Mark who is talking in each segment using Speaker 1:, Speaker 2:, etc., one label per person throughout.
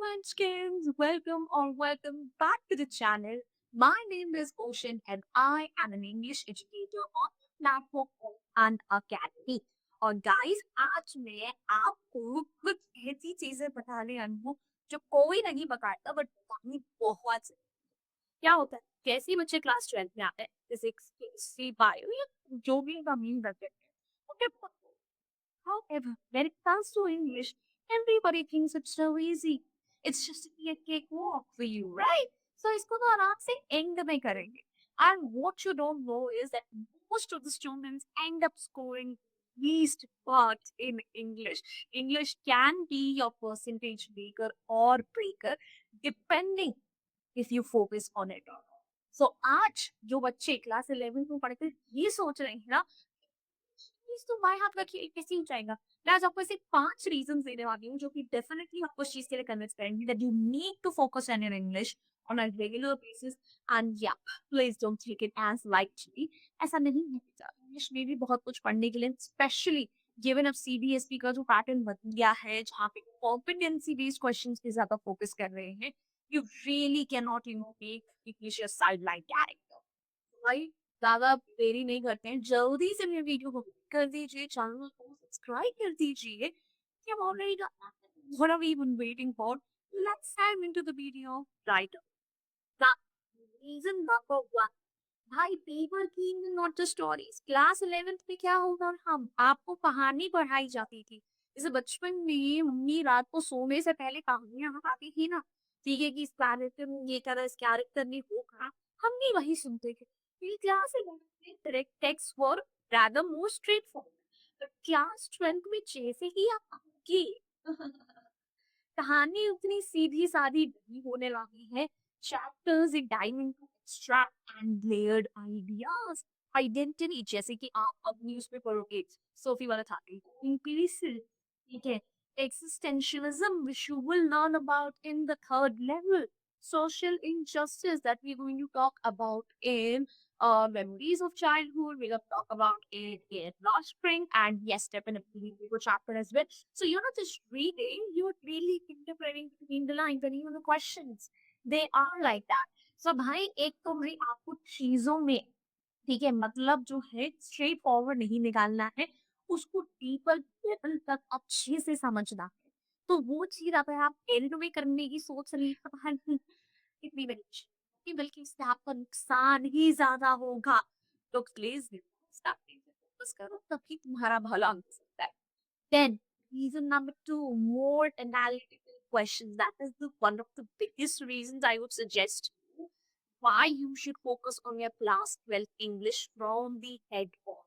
Speaker 1: Munchkins, welcome or welcome back to the channel. My name is Ocean and I am an English educator on the platform of An Academy. और guys, आज मैं आपको कुछ ऐसी चीजें बताने आई हूँ जो कोई नहीं बताता बट बतानी बहुत जरूरी। क्या होता है जैसे ही बच्चे क्लास 12 में आते हैं फिजिक्स केमिस्ट्री बायो या जो भी इनका मेन सब्जेक्ट है उनके बहुत। However, when it comes to English, everybody thinks it's so easy. It's just a cakewalk for you, right? So इसको तो आराम से end में करेंगे. And what you don't know is that most of the students end up scoring least marks in English. English can be your percentage maker or breaker depending if you focus on it or not. So आज जो बच्चे class 11 में पढ़ कर ये सोच रहे हैं ना चीज़ तो बाएँ हाथ का खेल कैसे हो जाएगा? मैं आज आपको ऐसे 5 रीज़न्स देने वाली हूँ, जो कि डेफिनिटली आपको इस चीज़ के लिए कन्विंस करेंगे that you need to focus on your English on a regular basis and या please don't take it as lightly. ऐसा नहीं है बेटा, इंग्लिश में भी बहुत कुछ पढ़ने के लिए स्पेशली गिवन अब सीबीएसई का जो पैटर्न बदल गया है, जहाँ पे कॉम्पिटेंसी बेस्ड क्वेश्चंस पे ज़्यादा फोकस कर रहे हैं, you really can not make English your sideline character. भाई ज़्यादा देरी नहीं करते हैं, जल्दी से मेरे वीडियो को कर दीजिए, चैनल को सब्सक्राइब कर दीजिए। You have already done that. What are we even waiting for? Let's dive into the video right now. Reason number one. भाई पेपर की not the stories class 11th में क्या होगा हम आपको कहानी पढ़ाई जाती थी जैसे बचपन में मम्मी रात को सोने से पहले कहानियां बताती थी ना ठीक है कि इस कैरेक्टर में ये करा इस कैरेक्टर ने वो करा हम भी वही सुनते थे फिर क्लास 11th में direct text were rather more straightforward but class 12th में जैसे ही आप आगे कहानी उतनी सीधी सादी नहीं होने लगी है chapters in dive into abstract and layered ideas identity जैसे कि आप अब न्यूज़ में पढ़ोगे सोफी वाला था इंपीरियल ठीक है existentialism which you will learn about in the third level social injustice that we're going to talk about in memories of childhood. We're going to talk about it in Lost Spring, and yes, definitely we go chapter as well. So you're not just reading; you're really interpreting between the lines and even the questions. They are like that. So भाई एक तो भाई आपको चीजों में ठीक है मतलब जो है स्ट्रेट फॉरवर्ड नहीं निकालना है उसको डीपर लेवल तक अच्छे से समझना है तो वो चीज अगर आप एंड में करने की सोच रही है इतनी बड़ी चीज़ नहीं, बल्कि इससे आपका नुकसान ही ज़्यादा होगा। तो प्लीज़ फोकस करो तभी तुम्हारा भला हो सकता है। Then reason number two, more analytical questions. That is the one of the biggest reasons I would suggest you why you should focus on your class 12 English from the head on.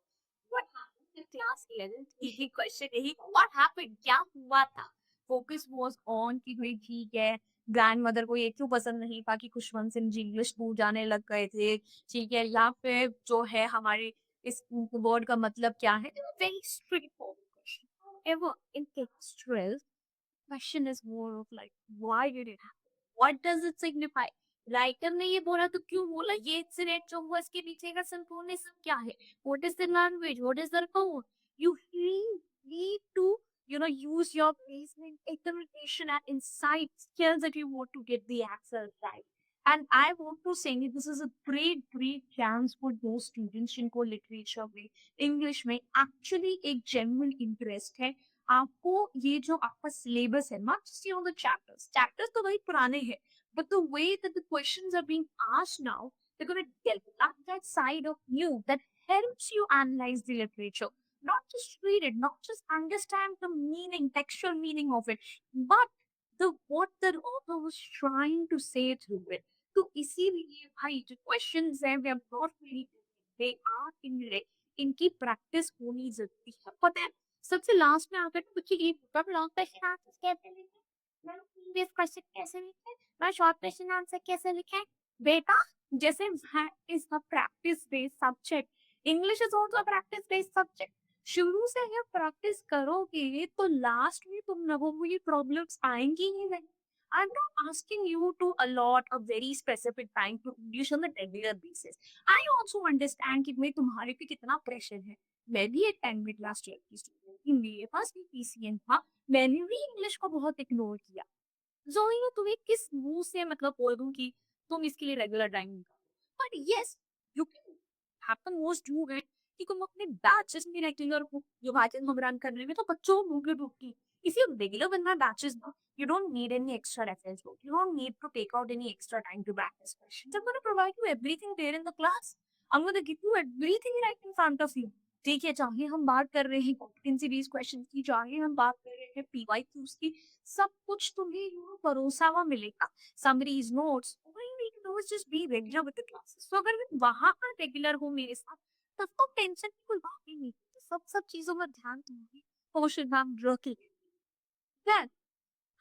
Speaker 1: What happened in class 11th? यही question यही what happened? क्या हुआ था? Focus was on कि भाई ठीक है grandmother को ये क्यों पसंद नहीं था कि खुशवंत सिंह जी इंग्लिश स्कूल जाने लग गए थे ठीक है या फिर जो है हमारे इस वर्ड का मतलब क्या है very straight forward However, in textual, question is more of like, why did it happen? What does it signify? Writer ने ये बोला तो क्यों बोला ये इंसिडेंट जो हुआ इसके पीछे का सिंक्रोनिज्म क्या है what is the language what is the tone you need to use your placement interpretation and insight skills that you want to get the answer right and I want to say this is a great chance for those students जिनको literature में English में actually एक genuine interest है आपको ये जो आपका syllabus है not just the chapters chapters तो वही पुराने हैं but the way that the questions are being asked now they're going to develop that side of you that helps you analyze the literature not just read it not just understand the meaning textual meaning of it but the what the author was trying to say through it तो इसीलिए भाई जो questions हैं they are not really they are indirect इनकी practice होनी जरूरी है पता है सबसे लास्ट में आकर मुझे ये बहुत लॉन्ग क्वेश्चन आंसर कैसे लिखें मैं प्रीवियस क्वेश्चन कैसे लिखें मैं शॉर्ट क्वेश्चन आंसर कैसे लिखें बेटा जैसे is a practice based subject English is also a practice based subject शुरू से अगर प्रैक्टिस करोगे तो लास्ट में तुम लोगों को ये प्रॉब्लम्स आएंगी ही नहीं I'm not asking you to allot a very specific time to English on a regular basis. I also understand कि भाई तुम्हारे पे कितना प्रेशर है मैं भी एक टाइम में क्लास 12 की स्टूडेंट थी मेरे पास भी पीसीएन था मैंने भी इंग्लिश को बहुत इग्नोर किया ज़ोई मैं तुम्हें किस मुँह से मतलब बोल दूँ कि तुम इसके लिए रेगुलर टाइम निकालो। But yes, you can happen most do it कि तुम अपने बैचेज़ में रेगुलर हो, जो बैचेज़ हम रन कर रहे हैं, तो बच्चों को मुँह की if you regular with my batches now, you don't need any extra reference book. You don't need to take out any extra time to practice questions. I'm going to provide you everything there in the class. I'm going to give you everything right in front of you. ठीक है, चाहे हम बात कर रहे हैं competency based question की, चाहे हम बात कर रहे हैं पीवाईक्यूज की, सब कुछ तुम्हें परोसा हुआ मिलेगा। Summaries, notes, all you need to do is just be regular with the classes. So अगर मैं वहां पर रेगुलर हूँ मेरे साथ, तब तो टेंशन की कोई बात ही नहीं। सब सब चीजों में ध्यान दूंगी, पोषण नाम रख then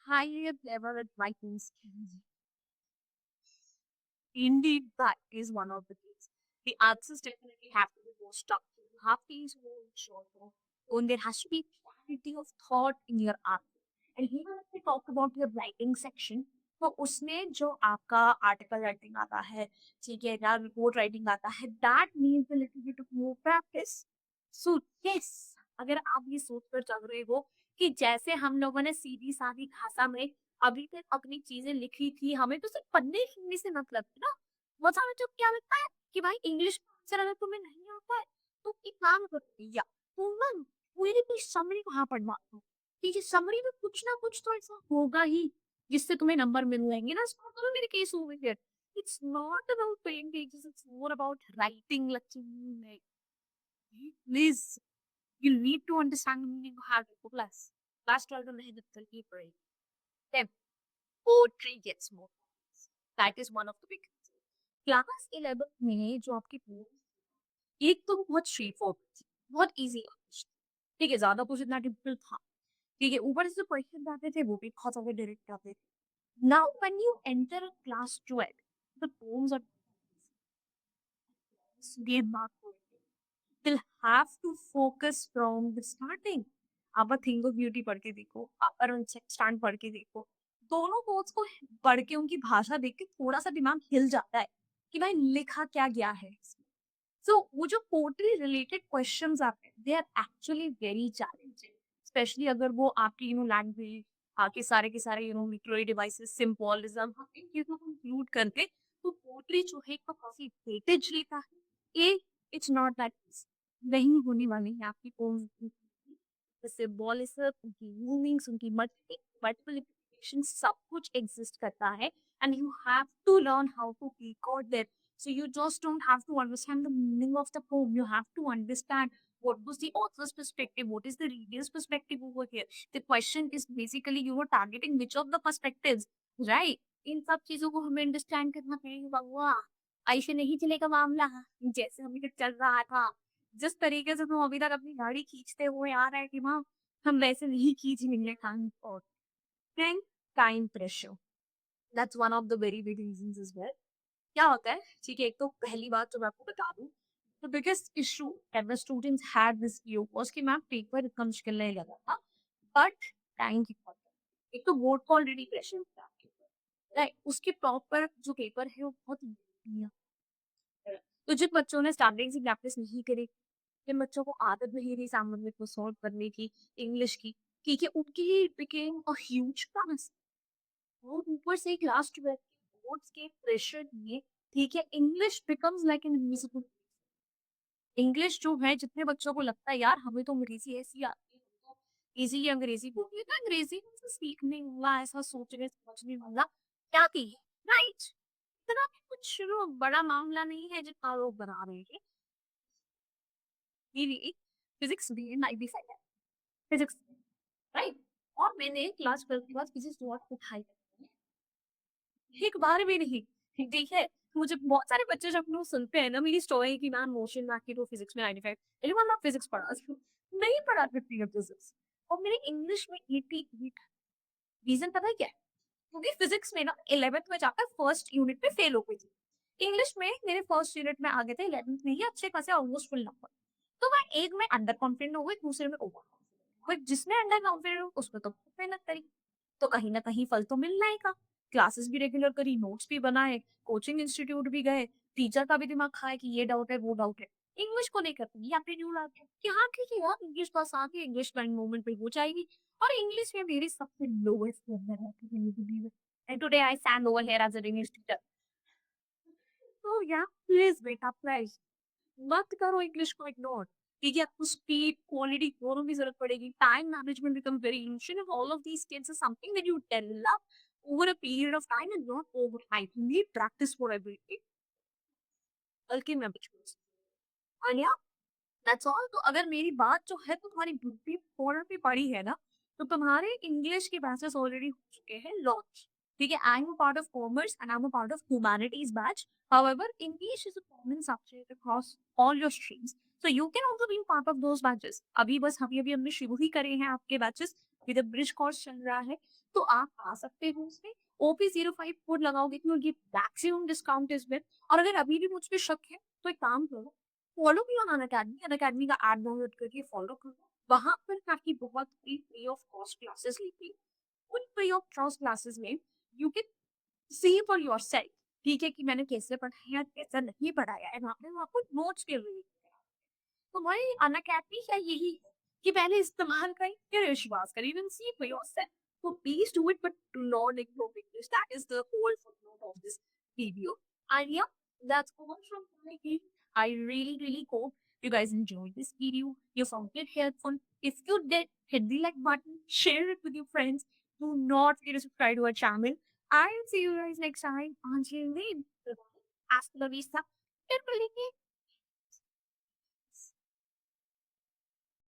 Speaker 1: highly clever at writing skills. Indeed, that is one of the things. The answers definitely have to be more structured. You have to use more shorter. And there has to be clarity of thought in your answer. And even if we talk about your writing section, तो उसमें जो आपका article writing आता है, ठीक है, या report writing आता है, that needs a little bit of more practice. So yes, अगर आप ये सोच कर चल रहे हो कि जैसे हम लोगों ने सीधी सादी भाषा में अभी तक अपनी चीजें लिखी थी, हमें तो सिर्फ पढ़ने लिखने से मतलब है ना। बहुत सारे जो क्या लगता है कि भाई इंग्लिश में आंसर अगर तुम्हें नहीं आता है तो एक काम करो, या तुम ना पूरी की समरी कहाँ पढ़वा दो, ठीक है, समरी में कुछ ना कुछ तो ऐसा होगा ही जिससे तुम्हें नंबर मिल जाएंगे ना। तो मेरे केस हो गई है, it's not about paying pages, it's more about writing lecture. Please, you need to understand the meaning of habit for class 12 में मेहनत करनी पड़ेगी। then poetry gets more points. That is one of the big things. Class 11 में जो आपकी poems, एक तो बहुत स्ट्रेट फॉरवर्ड थी, बहुत इजी क्वेश्चन, ठीक है, ज्यादा कुछ इतना डिफिकल्ट था, ठीक है, ऊपर से क्वेश्चन आते थे वो भी बहुत ज्यादा डायरेक्ट आते थे। Now when you enter class 12, the poems are marked, will have to focus from the starting. आप अ थिंग ऑफ ब्यूटी पढ़ के देखो, आप अरुण स्टैंड पढ़ के देखो, दोनों कोट्स को पढ़ के उनकी भाषा देख के थोड़ा सा दिमाग हिल जाता है कि भाई लिखा क्या गया है। सो वो जो पोएट्री रिलेटेड क्वेश्चंस आते हैं, they are actually very challenging, specially अगर वो आपकी लैंग्वेज, आपके सारे के सारे लिटरेरी डिवाइसेस, सिंबोलिज्म, इन चीजों को इंक्लूड करके, तो पोएट्री जो है एक काफी वेटेज लेता है। ये इट्स नॉट दैट नहीं होने वाली है आपकी पोएम्स, the symbolism, उनकी मीनिंग्स, उनकी मल्टीप्लिकेशन, सब कुछ एग्जिस्ट करता है, and you have to learn how to decode them. So you just don't have to understand the meaning of the poem. You have to understand what was the author's perspective, what is the reader's perspective over here. The question is basically you were targeting which of the perspectives, right? इन सब चीजों को हमें understand करना पड़ेगा। वाह, ऐसे नहीं चलेगा मामला जैसे अभी तक चल रहा था। जिस तरीके से तुम अभी तक अपनी गाड़ी खींचते हुए आ रहे हैं कि माँ हम वैसे नहीं खींचेंगे टाइम और then time pressure, that's one of the very big reasons as well. क्या होता है, ठीक है, एक तो पहली बात जो मैं आपको बता दूं, the biggest issue that the students had this year was कि मैम पेपर इतना मुश्किल नहीं लगा था, बट टाइम की बहुत है। एक तो बोर्ड का ऑलरेडी प्रेशर होता है आपके ऊपर, राइट, उसके प्रॉपर जो पेपर है वो बहुत important है। तो जिन बच्चों ने स्टार्टिंग से प्रैक्टिस नहीं करी, जिन बच्चों को आदत नहीं रही सामान्य को सॉल्व करने की, इंग्लिश की, ठीक है, उनकी बिकेम अ ह्यूज टास्क। और ऊपर से क्लास 12 के बोर्ड्स के प्रेशर में, ठीक है, English becomes like an invisible. English जो है, जितने बच्चों को लगता है यार हमें तो अंग्रेजी ऐसी आती है, इजीली अंग्रेजी बोलिए, तो अंग्रेजी में सीखने वाला, ऐसा सोचने समझने वाला क्या की, राइट, इतना भी कुछ बड़ा मामला नहीं है जितना लोग बना रहे हैं। मेरी फिजिक्स में 95 फिजिक्स, राइट, और मैंने क्लास 12 के बाद फिजिक्स बहुत उठाई, एक बार भी नहीं, ठीक है। मुझे बहुत सारे बच्चे जब लोग सुनते हैं ना मेरी स्टोरी कि मैम मोशन मैथ की तो फिजिक्स में 95, मैंने मैम फिजिक्स पढ़ा नहीं पढ़ा करती है फिजिक्स, और मेरे इंग्लिश में 88। रीजन पता है क्या है? क्योंकि फिजिक्स में ना 11th में जाकर फर्स्ट यूनिट में फेल हो गई थी। इंग्लिश में मेरे फर्स्ट यूनिट में आ गए थे 11th में ही अच्छे खासे ऑलमोस्ट फुल नंबर। तो मैं एक में अंडर कॉन्फिडेंट हो गई, दूसरे में ओवर कॉन्फिडेंट, जिसमें अंडर कॉन्फिडेंट हो उसमें तो बहुत मेहनत करी, तो कहीं ना कहीं फल तो मिलना ही का। क्लासेस भी रेगुलर करी, नोट्स भी बनाए, कोचिंग इंस्टीट्यूट भी गए, टीचर का भी दिमाग खाए कि ये डाउट है वो डाउट है। इंग्लिश को लेकर के ये आपने न्यूज़ आती है कि हाँ, ठीक है यार, इंग्लिश बस आ गई, इंग्लिश लर्निंग मोमेंट पे हो जाएगी और इंग्लिश में मेरी सबसे लोएस्ट नंबर है, can you believe it? And today I stand over here as an English teacher. तो या प्लीज़ बेटा प्लीज़ मत करो इंग्लिश को इग्नोर। ठीक है, आपको स्पीड, क्वालिटी दोनों की ज़रूरत पड़ेगी। Time management become very essential and all of these skills is something that you develop over a period of time and not overnight. You need practice for everything. बल्कि मैं बचपन से और या दैट्स ऑल। तो अगर मेरी बात जो है तो तुम्हारी बुद्धि थोड़ा भी पड़ी है ना, तो तुम्हारे इंग्लिश के बैचेस ऑलरेडी हो चुके हैं लॉन्च। ठीक है, I am a part of commerce and I am a part of humanities batch. However English is a common subject across all your streams, so you can also be part of those batches. अभी बस अभी अभी हमने शुरू ही करे हैं आपके batches, with bridge course चल रहा है, तो आप आ सकते हो उसमें। OP05 कोड लगाओगे क्योंकि मैक्सिमम डिस्काउंट इस में। और अगर अभी भी मुझ पे शक है तो एक काम करो, फॉलो मी ऑन अनअकैडमी का ऐप डाउनलोड करके फॉलो करो। वहाँ पर काफ़ी बहुत फ्री ऑफ कॉस्ट क्लासेस लेती हूँ। उन फ्री ऑफ कॉस्ट क्लासेस में you can see for yourself, ठीक है, कि मैंने कैसे पढ़ाया, कैसा नहीं पढ़ाया है। वहाँ पे वो आपको नोट्स के लिए तो वही अनअकैडमी का यही है कि पहले इस्तेमाल करें, फिर विश्वास करें, then see for yourself. So please do it, but do not ignore English. That is the whole footnote of this video. And yeah, that's all from my end. I really, really hope you guys enjoyed this video. You found it helpful. If you did, hit the like button, share it with your friends. Do not forget to subscribe to our channel. I'll see you guys next time. Until then, hasta la vista. फिर मिलेंगे